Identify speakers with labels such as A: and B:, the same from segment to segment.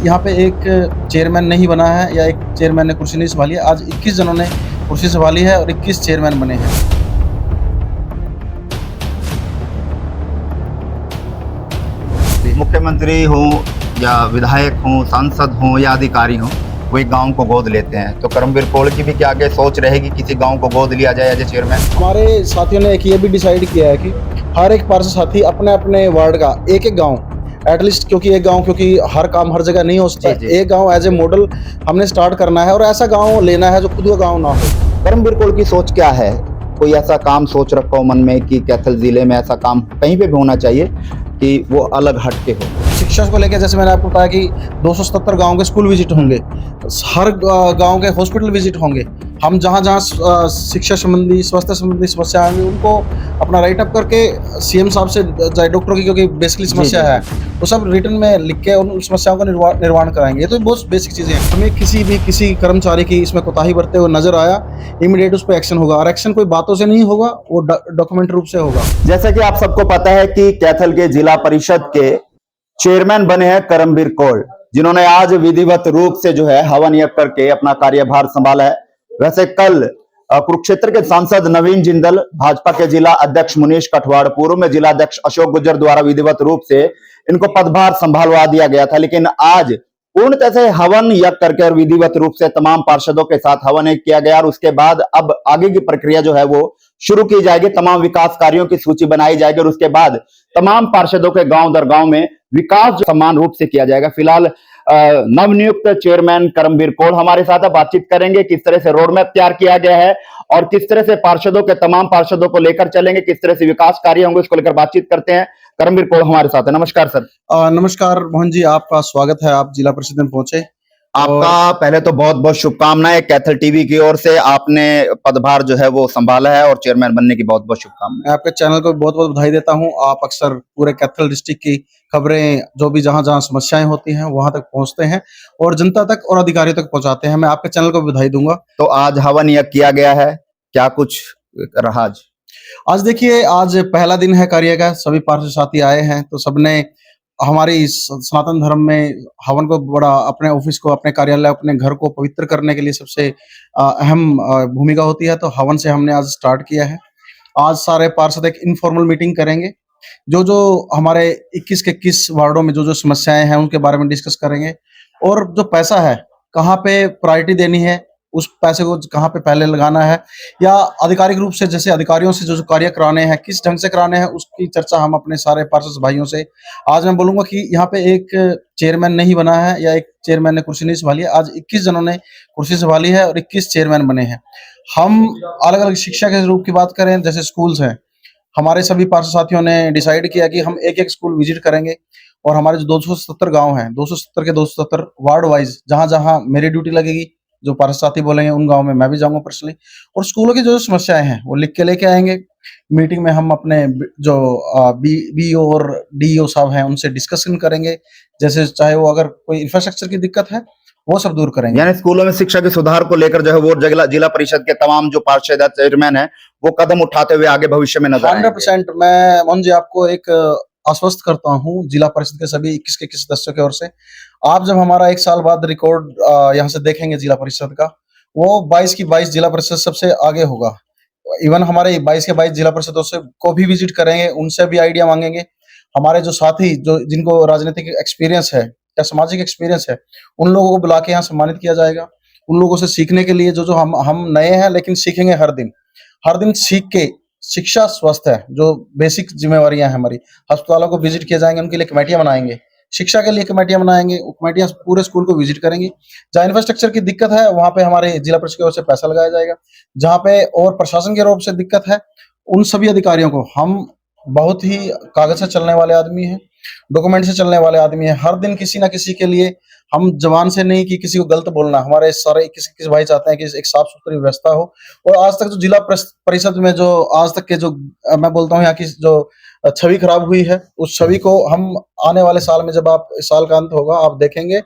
A: यहाँ पे एक चेयरमैन नहीं बना है या एक चेयरमैन ने कुर्सी नहीं संभाली है। आज 21 जनों ने कुर्सी संभाली है और 21 चेयरमैन बने हैं।
B: मुख्यमंत्री हों या विधायक हों, सांसद हों या अधिकारी हों, वो एक गांव को गोद लेते हैं। तो करमबीर कौल की भी क्या आगे सोच रहेगी किसी गांव को गोद लिया जाए एज ए चेयरमैन?
A: हमारे साथियों ने एक ये भी डिसाइड किया है कि हर एक पार्षद साथी अपने अपने वार्ड का एक एक गाँव एटलीस्ट, क्योंकि हर काम हर जगह नहीं हो सकता, एक गांव एज ए मॉडल हमने स्टार्ट करना है और ऐसा गांव लेना है जो खुद का गांव ना हो।
B: करमबीर कौल की सोच क्या है? कोई ऐसा काम सोच रखा हो मन में कि कैथल जिले में ऐसा काम कहीं पे भी होना चाहिए कि वो अलग हटके हो?
A: शिक्षा को लेकर जैसे मैंने आपको बताया कि 277 गांव के स्कूल विजिट होंगे, हर गांव के हॉस्पिटल विजिट होंगे। हम जहां जहां शिक्षा संबंधी, स्वास्थ्य संबंधी समस्या आएंगी उनको अपना राइट अप करके सीएम साहब से, चाहे डॉक्टरों की क्योंकि बेसिकली समस्या है, वो सब रिटर्न में लिख के उन समस्याओं का निर्माण कराएंगे। ये तो बहुत बेसिक चीजें हैं। हमें किसी कर्मचारी की इसमें कोताही बरतते हुए नजर आया, इमीडिएट उस पर एक्शन होगा और एक्शन कोई बातों से नहीं होगा, वो डॉक्यूमेंट रूप से होगा।
B: जैसा कि आप सबको पता है कि कैथल के जिला परिषद के चेयरमैन बने हैं करमबीर कौल, जिन्होंने आज विधिवत रूप से जो है हवन यज्ञ करके अपना कार्यभार संभाला है। वैसे कल कुरुक्षेत्र के सांसद नवीन जिंदल, भाजपा के जिला अध्यक्ष मुनीश कठवाड़, पूर्व में जिला अध्यक्ष अशोक गुर्जर द्वारा विधिवत रूप से इनको पदभार संभालवा दिया गया था। लेकिन आज पूर्णतः से हवन यज्ञ करके और विधिवत रूप से तमाम पार्षदों के साथ हवन यज्ञ किया गया और उसके बाद अब आगे की प्रक्रिया जो है वो शुरू की जाएगी। तमाम विकास कार्यों की सूची बनाई जाएगी और उसके बाद तमाम पार्षदों के गांव दर गांव में विकास समान रूप से किया जाएगा। फिलहाल नवनियुक्त चेयरमैन करमबीर कौल हमारे साथ बातचीत करेंगे, किस तरह से रोड मैप तैयार किया गया है और किस तरह से पार्षदों के तमाम पार्षदों को लेकर चलेंगे, किस तरह से विकास कार्य होंगे, उसको लेकर बातचीत करते हैं। करमबीर कौल हमारे साथ है। नमस्कार सर।
A: नमस्कार मोहन जी, आपका स्वागत है, आप जिला परिषद में पहुंचे।
B: आपका पहले तो बहुत बहुत शुभकामनाएं। कैथल टीवी की ओर से आपने पदभार जो है वो संभाला है और चेयरमैन बनने की बहुत बहुत शुभकामनाएं।
A: आपके चैनल को बहुत बहुत बधाई देता हूं। आप अक्सर पूरे कैथल डिस्ट्रिक्ट की खबरें, जो भी जहां जहां समस्याएं होती हैं वहां तक पहुंचते हैं और जनता तक और अधिकारियों तक पहुंचाते हैं। मैं आपके चैनल को बधाई दूंगा।
B: तो आज हवन यज्ञ किया गया है, क्या कुछ रहा
A: आज देखिए, आज पहला दिन है कार्य का। सभी पार्षद साथी आए हैं तो सबने हमारी सनातन धर्म में हवन को बड़ा, अपने ऑफिस को, अपने कार्यालय, अपने घर को पवित्र करने के लिए सबसे अहम भूमिका होती है। तो हवन से हमने आज स्टार्ट किया है। आज सारे पार्षद एक इनफॉर्मल मीटिंग करेंगे, जो हमारे 21 के 21 वार्डों में जो समस्याएं हैं उनके बारे में डिस्कस करेंगे और जो पैसा है कहाँ पे प्रायोरिटी देनी है, उस पैसे को कहाँ पे पहले लगाना है, या आधिकारिक रूप से जैसे अधिकारियों से जो कार्य कराने हैं किस ढंग से कराने हैं, उसकी चर्चा हम अपने सारे पार्षद भाइयों से। आज मैं बोलूंगा कि यहाँ पे एक चेयरमैन नहीं बना है या एक चेयरमैन ने कुर्सी नहीं संभाली है। आज 21 जनों ने कुर्सी संभाली है और 21 चेयरमैन बने हैं। हम अलग अलग शिक्षा के रूप की बात करें, जैसे स्कूल्स हैं, हमारे सभी पार्षद साथियों ने डिसाइड किया कि हम एक एक स्कूल विजिट करेंगे और हमारे जो 270 गांव हैं, 270 के 270 वार्ड वाइज जहां जहां मेरी ड्यूटी लगेगी, जो पार्षद साथी बोलेंगे उन गांव में मैं भी जाऊंगा पर्सनली और स्कूलों की जो समस्याएं हैं वो लिख के लेके आएंगे। मीटिंग में हम अपने जो बीईओ और डीईओ साहब हैं उनसे डिस्कशन करेंगे, जैसे चाहे वो अगर कोई इंफ्रास्ट्रक्चर की दिक्कत है वो सब दूर करेंगे।
B: यानी स्कूलों में शिक्षा के सुधार को लेकर जो है वो जिला परिषद के तमाम जो पार्षद चेयरमैन है वो कदम उठाते हुए आगे भविष्य में नजर
A: 100% मैं मोहन जी आपको एक आश्वस्त करता हूँ जिला परिषद के सभी 21 के 21 सदस्यों की ओर से। आप जब हमारा 1 साल बाद रिकॉर्ड यहाँ से देखेंगे जिला परिषद का, वो 22 की 22 जिला परिषद सबसे आगे होगा। इवन हमारे 22 के 22 जिला परिषदों से को भी विजिट करेंगे, उनसे भी आइडिया मांगेंगे। हमारे जो साथी जो जिनको राजनीतिक एक्सपीरियंस है या सामाजिक एक्सपीरियंस है, उन लोगों को बुला के यहाँ सम्मानित किया जाएगा। उन लोगों से सीखने के लिए जो हम नए हैं लेकिन सीखेंगे हर दिन सीख के। शिक्षा, स्वास्थ्य है जो बेसिक जिम्मेवारियां हैं हमारी। अस्पतालों को विजिट किए जाएंगे, उनके लिए कमेटियां बनाएंगे, शिक्षा के लिए कमेटियां बनाएंगे, कमेटियां पूरे स्कूल को विजिट करेंगी। जहाँ इंफ्रास्ट्रक्चर की दिक्कत है वहां पे हमारे जिला परिषद की ओर से पैसा लगाया जाएगा। जहाँ पे और प्रशासन के रूप से दिक्कत है, उन सभी अधिकारियों को, हम बहुत ही कागज से चलने वाले आदमी हैं, डॉक्यूमेंट से चलने वाले आदमी हैं। हर दिन किसी ना किसी के लिए, हम जबान से नहीं कि किसी को गलत बोलना, हमारे सारे किस भाई चाहते हैं कि एक साफ सुथरी व्यवस्था हो। और आज तक जो जिला परिषद में जो आज तक के जो मैं बोलता हूँ यहाँ की जो छवि खराब हुई है, उस छवि को हम आने वाले साल में, जब आप इस साल का अंत होगा, आप देखेंगे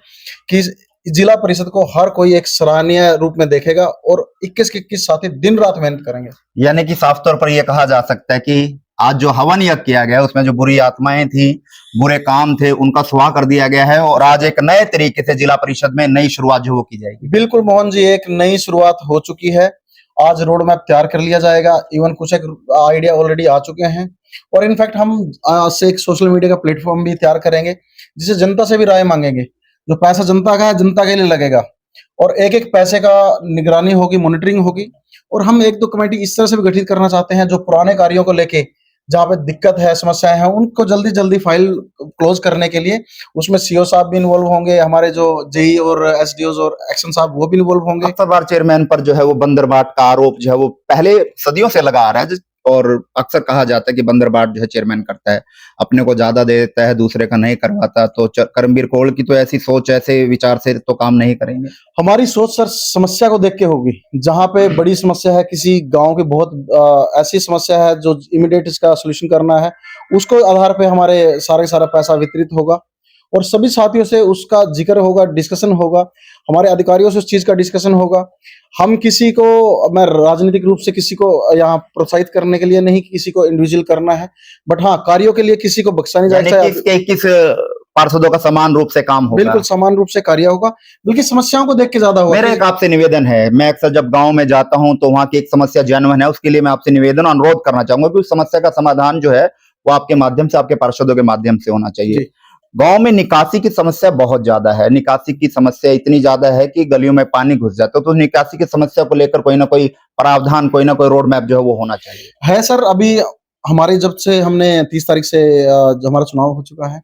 A: कि जिला परिषद को हर कोई एक सराहनीय रूप में देखेगा और 21 के 21 साथी दिन रात मेहनत करेंगे।
B: यानी कि साफ तौर पर यह कहा जा सकता है कि आज जो हवन यज्ञ किया गया उसमें जो बुरी आत्माएं थी, बुरे काम थे, उनका सुहा कर दिया गया है और आज एक नए तरीके से जिला परिषद में नई शुरुआत जो वो की जाएगी।
A: बिल्कुल मोहन जी, एक नई शुरुआत हो चुकी है। आज रोड मैप तैयार कर लिया जाएगा, इवन कुछ एक आइडिया ऑलरेडी आ चुके हैं और इनफैक्ट हम आज से एक सोशल मीडिया का प्लेटफॉर्म भी तैयार करेंगे जिसे जनता से भी राय मांगेंगे। जो पैसा जनता का है, जनता के लिए लगेगा और एक एक पैसे का निगरानी होगी, मॉनिटरिंग होगी। और हम एक दो कमेटी इस तरह से भी गठित करना चाहते हैं जो पुराने कार्यों को लेके जहाँ पे दिक्कत है, समस्याएं हैं, उनको जल्दी जल्दी फाइल क्लोज करने के लिए उसमें सीओ साहब भी इन्वॉल्व होंगे, हमारे जो जेई और एसडीओ और एक्शन साहब वो भी इन्वॉल्व होंगे।
B: अक्सर बार चेयरमैन पर जो है वो बंदरबाट का आरोप जो है वो पहले सदियों से लगा आ रहा है और अक्सर कहा जाता है कि बंदरबाट जो है चेयरमैन करता है, अपने को ज्यादा दे देता है, दूसरे का नहीं करवाता। तो करमबीर कौल की तो ऐसी सोच, ऐसे विचार से तो काम नहीं करेंगे।
A: हमारी सोच सर समस्या को देख के होगी। जहां पे बड़ी समस्या है, किसी गांव की बहुत ऐसी समस्या है जो इमीडिएट इसका सोल्यूशन करना है, उसको आधार पे हमारे सारा पैसा वितरित होगा और सभी साथियों से उसका जिक्र होगा, डिस्कशन होगा, हमारे अधिकारियों से उस चीज का डिस्कशन होगा। हम किसी को, मैं राजनीतिक रूप से किसी को यहाँ प्रोत्साहित करने के लिए नहीं, किसी को इंडिविजुअल करना है, बट हाँ कार्यों के लिए किसी को बख्शा नहीं जाएगा।
B: किस पार्षदों का समान रूप से काम होगा,
A: बिल्कुल समान रूप से कार्य होगा, बल्कि समस्याओं को देख के ज्यादा होगा।
B: मेरा एक आपसे निवेदन है, मैं अक्सर जब गांव में जाता हूं तो वहां की एक समस्या जेन्युइन है, उसके लिए मैं आपसे निवेदन अनुरोध करना चाहूंगा कि उस समस्या का समाधान जो है वो आपके माध्यम से, आपके पार्षदों के माध्यम से होना चाहिए। गांव में निकासी की समस्या बहुत ज्यादा है, निकासी की समस्या इतनी ज्यादा है कि गलियों में पानी घुस जाता है। तो निकासी की समस्या को लेकर कोई ना कोई प्रावधान, कोई ना कोई रोड मैप जो है वो होना चाहिए।
A: है सर, अभी हमारे जब से हमने 30 तारीख से हमारा चुनाव हो चुका है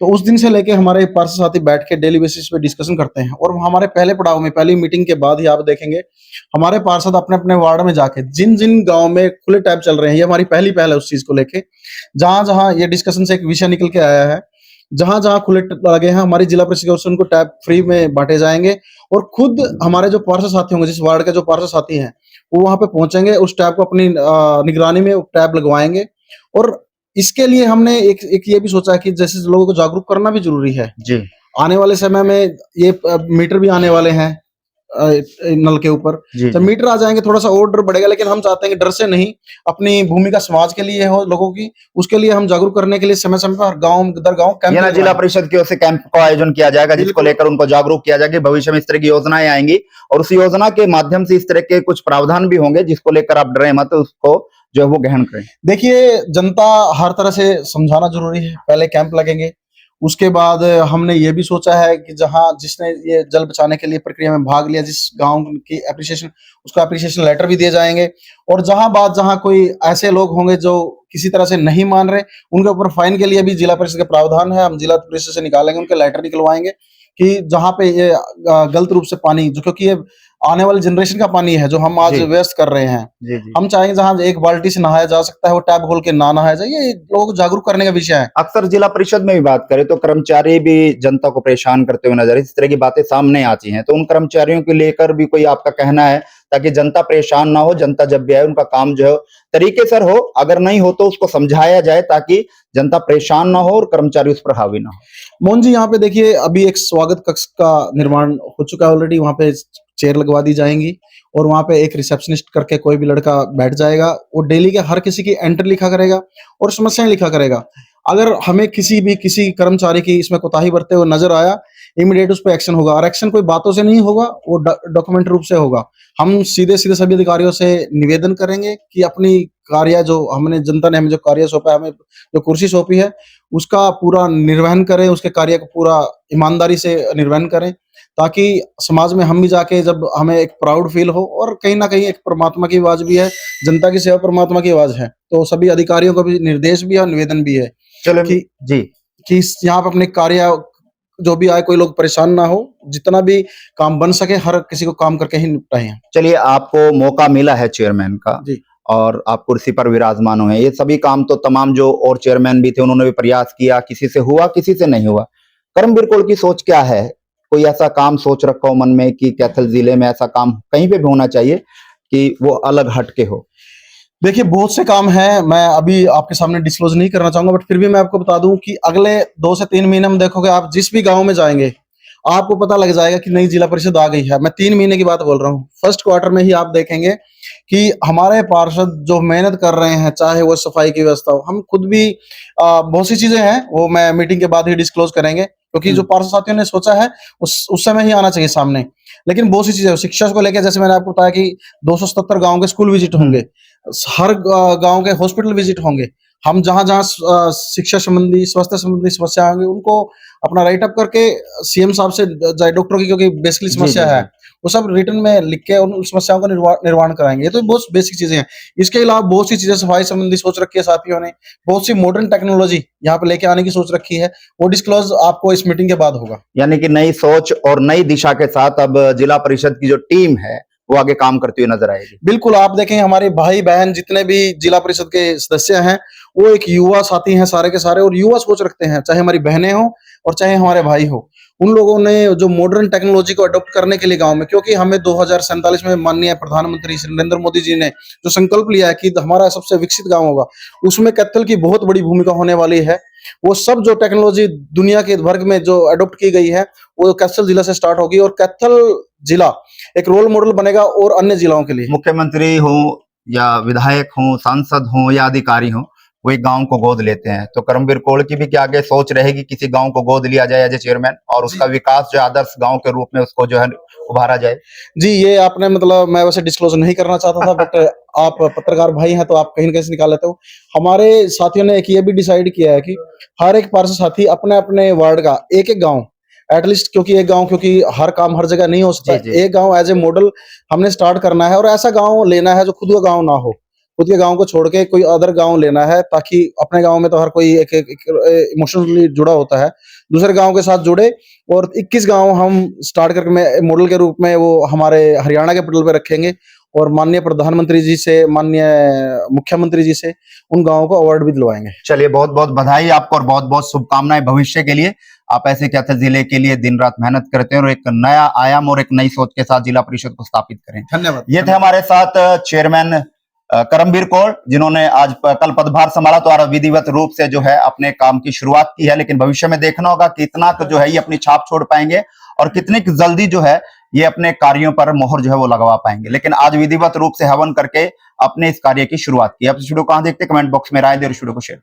A: तो उस दिन से लेके हमारे पार्षद साथी बैठ के डेली बेसिस पे डिस्कशन करते हैं और हमारे पहले पड़ाव में, पहली मीटिंग के बाद ही आप देखेंगे हमारे पार्षद अपने अपने वार्ड में जाके जिन जिन गांव में खुले टैब चल रहे हैं, ये हमारी पहली पहल है उस चीज को लेके। जहां जहां ये डिस्कशन से एक विषय निकल के आया है, जहां जहां खुले लगे हैं हमारी जिला परिषद ओर से उनको टैब फ्री में बांटे जाएंगे और खुद हमारे जो पार्षद साथी होंगे, जिस वार्ड के जो पार्षद साथी हैं, वो वहां पे पहुंचेंगे, उस टैब को अपनी निगरानी में टैब लगवाएंगे। और इसके लिए हमने एक ये भी सोचा है कि जैसे लोगों को जागरूक करना भी जरूरी है
B: जी।
A: आने वाले समय में ये मीटर भी आने वाले हैं नल के ऊपर। जब मीटर आ जाएंगे थोड़ा सा और डर बढ़ेगा, लेकिन हम चाहते हैं कि डर से नहीं, अपनी भूमिका समाज के लिए हो, लोगों की, उसके लिए हम जागरूक करने के लिए समय समय पर गांव दर गांव कैंप,
B: जिला परिषद की ओर से कैंप का आयोजन किया जाएगा जिसको लेकर उनको जागरूक किया जाएगा। भविष्य में इस तरह की योजनाएं आएंगी और उस योजना के माध्यम से इस तरह के कुछ प्रावधान भी होंगे जिसको लेकर आप डरे मत, उसको जो है वो ग्रहण करें।
A: देखिए, जनता हर तरह से समझाना जरूरी है। पहले कैंप लगेंगे, उसके बाद हमने ये भी सोचा है कि जहां जिसने ये जल बचाने के लिए प्रक्रिया में भाग लिया, जिस गांव की एप्रिसिएशन, उसको एप्रिसिएशन लेटर भी दिए जाएंगे। और जहां कोई ऐसे लोग होंगे जो किसी तरह से नहीं मान रहे, उनके ऊपर फाइन के लिए भी जिला परिषद का प्रावधान है। हम जिला परिषद से निकालेंगे, उनके लेटर निकलवाएंगे कि जहां पे ये गलत रूप से पानी, जो क्योंकि ये आने वाली जनरेशन का पानी है जो हम आज व्यस्त कर रहे हैं।
B: जी।
A: हम चाहेंगे जहां एक बाल्टी से नहाया जा सकता है वो टैप खोल के ना नहाया जाए। ये लोगों को जागरूक करने का विषय है।
B: अक्सर जिला परिषद में भी बात करें तो कर्मचारी भी जनता को परेशान करते हुए नजर, इस तरह की बातें सामने आती हैं, तो उन कर्मचारियों को लेकर भी कोई आपका कहना है ताकि जनता परेशान ना हो, जनता जब भी आए उनका काम जो है तरीके से हो, अगर नहीं हो तो उसको समझाया जाए ताकि जनता परेशान ना हो और कर्मचारी उस पर हावी ना हो।
A: मोहन जी, यहाँ पे देखिए अभी एक स्वागत कक्ष का निर्माण हो चुका है ऑलरेडी, वहां पे चेयर लगवा दी जाएंगी और वहां पे एक रिसेप्शनिस्ट करके कोई भी लड़का बैठ जाएगा, वो डेली के हर किसी की एंट्री लिखा करेगा और समस्याएं लिखा करेगा। अगर हमें किसी कर्मचारी की इसमें कोताही बरते हुए नजर आया, इमीडिएट उस पर एक्शन होगा और एक्शन कोई बातों से नहीं होगा, वो डॉक्यूमेंट रूप से होगा। हम सीधे सभी अधिकारियों से निवेदन करेंगे कि अपनी कार्य, जो हमने, जनता ने हमें जो कार्य सौंपा है, हमें जो कुर्सी सौंपी है, उसका पूरा निर्वहन करें, उसके कार्य को पूरा ईमानदारी से निर्वहन करें, ताकि समाज में हम भी जाके जब हमें एक प्राउड फील हो। और कहीं ना कहीं एक परमात्मा की आवाज भी है, जनता की सेवा परमात्मा की आवाज है, तो सभी अधिकारियों को भी निर्देश भी है और निवेदन भी है कि यहाँ पर अपने कार्य जो भी आए, कोई लोग परेशान ना हो, जितना भी काम बन सके हर किसी को काम करके ही निपटाएं।
B: चलिए, आपको मौका मिला है चेयरमैन का
A: जी,
B: और आप कुर्सी पर विराजमान हुए, ये सभी काम तो तमाम जो और चेयरमैन भी थे उन्होंने भी प्रयास किया, किसी से हुआ, किसी से नहीं हुआ। करमबीर कौल की सोच क्या है? कोई ऐसा काम सोच रखा हो मन में कि कैथल जिले में ऐसा काम कहीं पे भी होना चाहिए कि वो अलग हटके हो?
A: देखिए, बहुत से काम हैं, मैं अभी आपके सामने डिस्क्लोज नहीं करना चाहूंगा, बट फिर भी मैं आपको बता दूं कि अगले 2 से 3 महीने में देखोगे, आप जिस भी गांव में जाएंगे आपको पता लग जाएगा कि नई जिला परिषद आ गई है। मैं 3 महीने की बात बोल रहा हूँ। फर्स्ट क्वार्टर में ही आप देखेंगे कि हमारे पार्षद जो मेहनत कर रहे हैं, चाहे वो सफाई की व्यवस्था हो, हम खुद भी बहुत सी चीजें हैं वो मैं मीटिंग के बाद ही डिस्क्लोज करेंगे, क्योंकि जो पार्षद साथियों ने सोचा है उस समय ही आना चाहिए सामने। लेकिन बहुत सी चीजें शिक्षा को लेकर, जैसे मैंने आपको बताया कि 277 गांव के स्कूल विजिट होंगे, हर गांव के हॉस्पिटल विजिट होंगे। हम जहां जहां शिक्षा संबंधी, स्वास्थ्य संबंधी समस्या होंगी, उनको अपना राइट अप करके सीएम साहब से, चाहे डॉक्टरों की क्योंकि बेसिकली
B: जी
A: समस्या
B: जी
A: है,
B: जी
A: वो सब रिटर्न में लिख के उन समस्याओं का निर्वाण कराएंगे। ये तो बहुत बेसिक चीजें हैं। इसके अलावा बहुत सी चीजें सफाई संबंधी सोच रखी है साथियों ने, बहुत सी मॉडर्न टेक्नोलॉजी यहाँ पे लेके आने की सोच रखी है। वो डिस्क्लोज आपको इस मीटिंग के बाद होगा।
B: यानी कि नई सोच और नई दिशा के साथ अब जिला परिषद की जो टीम है वो आगे काम करती हुई नजर आएगी।
A: बिल्कुल, आप देखें हमारे भाई बहन जितने भी जिला परिषद के सदस्य हैं, वो एक युवा साथी हैं सारे के सारे, और युवा सोच रखते हैं, चाहे हमारी बहनें हो और चाहे हमारे भाई हो। उन लोगों ने जो मॉडर्न टेक्नोलॉजी को अडॉप्ट करने के लिए गांव में, क्योंकि हमें 2047 में माननीय प्रधानमंत्री श्री नरेंद्र मोदी जी ने जो संकल्प लिया है कि हमारा सबसे विकसित गांव होगा, उसमें कैथल की बहुत बड़ी भूमिका होने वाली है। वो सब जो टेक्नोलॉजी दुनिया के वर्ग में जो अडॉप्ट की गई है, वो कैथल जिला से स्टार्ट होगी, और कैथल जिला एक रोल मॉडल बनेगा और अन्य जिलों के लिए।
B: मुख्यमंत्री हो या विधायक हो, सांसद हो या अधिकारी हो, वो एक गांव को गोद लेते हैं, तो करमबीर कौल की भी क्या आगे सोच रहेगी किसी गांव को गोद लिया जाए एज ए चेयरमैन और उसका विकास जो आदर्श गांव के रूप में उसको जो है उभारा जाए।
A: जी, ये आपने मतलब मैं वैसे डिस्क्लोज नहीं करना चाहता था, बट आप पत्रकार भाई हैं तो आप कहीं न कहीं से निकाल लेते हो। हमारे साथियों ने एक ये भी डिसाइड किया है कि हर एक पार्षद साथी अपने-अपने वार्ड का एक-एक गाँव एटलीस्ट, क्योंकि एक गाँव, क्योंकि हर काम हर जगह नहीं हो सकता।
B: जी जी
A: एक गाँव एज़ ए मॉडल हमने स्टार्ट करना है, और ऐसा गाँव लेना है जो खुद का गाँव ना हो। खुद के गाँव को छोड़ के कोई अदर गाँव लेना है, ताकि अपने गाँव में तो हर कोई एक इमोशनली जुड़ा होता है, दूसरे गाँव के साथ जुड़े। और 21 गाँव हम स्टार्ट करके में मॉडल के रूप में वो हमारे हरियाणा के पटल पे रखेंगे, और माननीय प्रधानमंत्री जी से, माननीय मुख्यमंत्री जी से उन गाँवों को अवार्ड भी दिलवाएंगे।
B: चलिए, बहुत बहुत बधाई आपको और बहुत बहुत शुभकामनाएं भविष्य के लिए। आप ऐसे कैथल जिले के लिए दिन रात मेहनत करते हैं और एक नया आयाम और एक नई सोच के साथ जिला परिषद को स्थापित करें।
A: धन्यवाद।
B: ये थे हमारे साथ चेयरमैन करमबीर कौर, जिन्होंने आज कल पदभार संभाला तो विधिवत रूप से जो है अपने काम की शुरुआत की है, लेकिन भविष्य में देखना होगा कितना जो है ये अपनी छाप छोड़ पाएंगे और कितनी जल्दी जो है ये अपने कार्यों पर मोहर जो है वो लगवा पाएंगे। लेकिन आज विधिवत रूप से हवन करके अपने इस कार्य की शुरुआत की। आप इस वीडियो को कहां देखते, कमेंट बॉक्स में राय दे और इस वीडियो को शेयर